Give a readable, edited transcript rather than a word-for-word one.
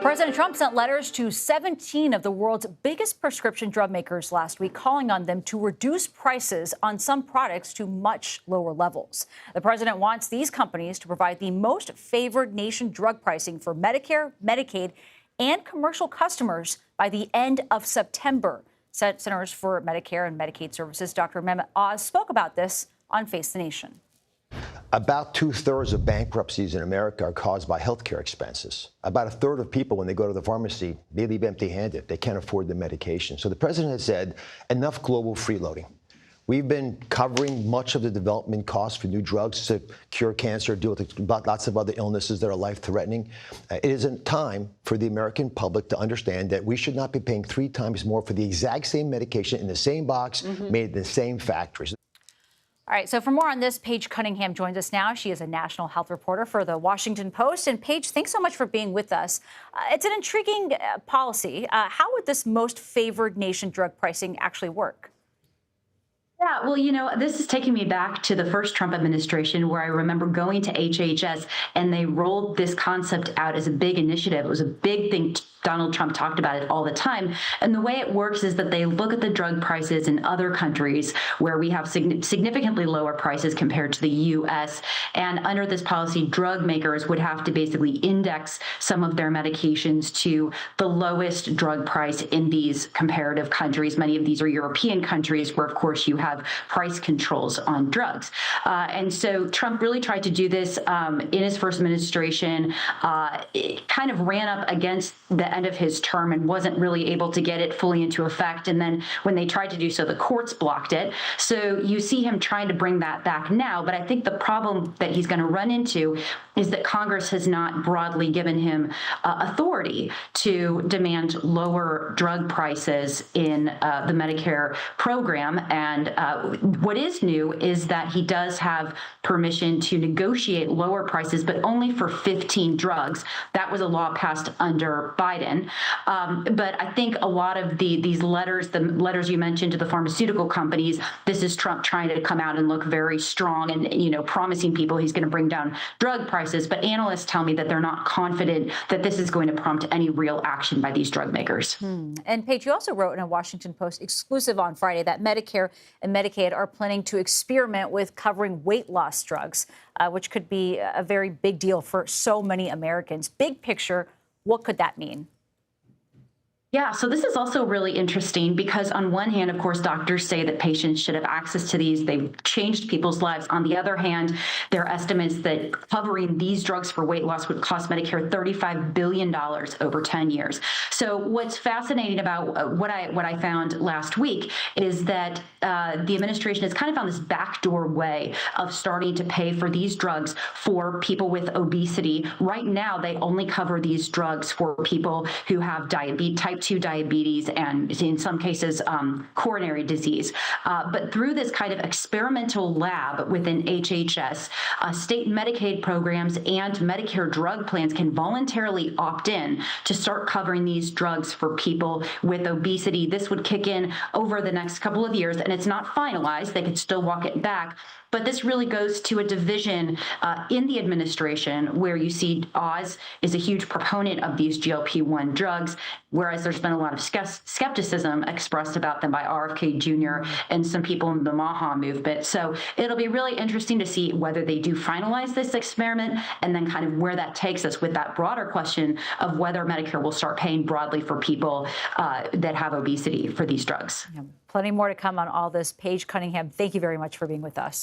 President Trump sent letters to 17 of the world's biggest prescription drug makers last week, calling on them to reduce prices on some products to much lower levels. The president wants these companies to provide the most favored nation drug pricing for Medicare, Medicaid, and commercial customers by the end of September. Centers for Medicare and Medicaid Services, Dr. Mehmet Oz, spoke about this on Face the Nation. About 2/3 of bankruptcies in America are caused by health care expenses. About 1/3 of people, when they go to the pharmacy, they leave empty-handed. They can't afford the medication. So the president has said, enough global freeloading. We've been covering much of the development costs for new drugs to cure cancer, deal with lots of other illnesses that are life-threatening. It isn't time for the American public to understand that we should not be paying 3 times more for the exact same medication in the same box, made in the same factories. All right, so for more on this, Paige Cunningham joins us now. She is a national health reporter for the Washington Post. And Paige, thanks so much for being with us. It's an intriguing policy. How would this most favored nation drug pricing actually work? Yeah, well, this is taking me back to the first Trump administration, where I remember going to HHS and they rolled this concept out as a big initiative. It was a big thing. Donald Trump talked about it all the time. And the way it works is that they look at the drug prices in other countries where we have significantly lower prices compared to the U.S. And under this policy, drug makers would have to basically index some of their medications to the lowest drug price in these comparative countries. Many of these are European countries where, of course, you have price controls on drugs. And so Trump really tried to do this in his first administration. It kind of ran up against the end of his term and wasn't really able to get it fully into effect. And then when they tried to do so, the courts blocked it. So you see him trying to bring that back now. But I think the problem that he's going to run into is that Congress has not broadly given him authority to demand lower drug prices in the Medicare program. And what is new is that he does have permission to negotiate lower prices, but only for 15 drugs. That was a law passed under Biden. But I think a lot of these letters, the letters you mentioned to the pharmaceutical companies, this is Trump trying to come out and look very strong and, promising people he's going to bring down drug prices. But analysts tell me that they're not confident that this is going to prompt any real action by these drug makers. And Paige, you also wrote in a Washington Post exclusive on Friday that Medicare and Medicaid are planning to experiment with covering weight loss drugs, which could be a very big deal for so many Americans. Big picture, what could that mean? Yeah, so this is also really interesting because on one hand, of course, doctors say that patients should have access to these. They've changed people's lives. On the other hand, there are estimates that covering these drugs for weight loss would cost Medicare $35 billion over 10 years. So what's fascinating about what I found last week is that the administration has kind of found this backdoor way of starting to pay for these drugs for people with obesity. Right now, they only cover these drugs for people who have type 2 diabetes and in some cases coronary disease. But through this kind of experimental lab within HHS, state Medicaid programs and Medicare drug plans can voluntarily opt in to start covering these drugs for people with obesity. This would kick in over the next couple of years, and it's not finalized. They could still walk it back. But this really goes to a division in the administration where you see Oz is a huge proponent of these GLP-1 drugs, whereas there's been a lot of skepticism expressed about them by RFK Jr. and some people in the MAHA movement. So it'll be really interesting to see whether they do finalize this experiment and then kind of where that takes us with that broader question of whether Medicare will start paying broadly for people that have obesity for these drugs. Plenty more to come on all this. Paige Cunningham, thank you very much for being with us.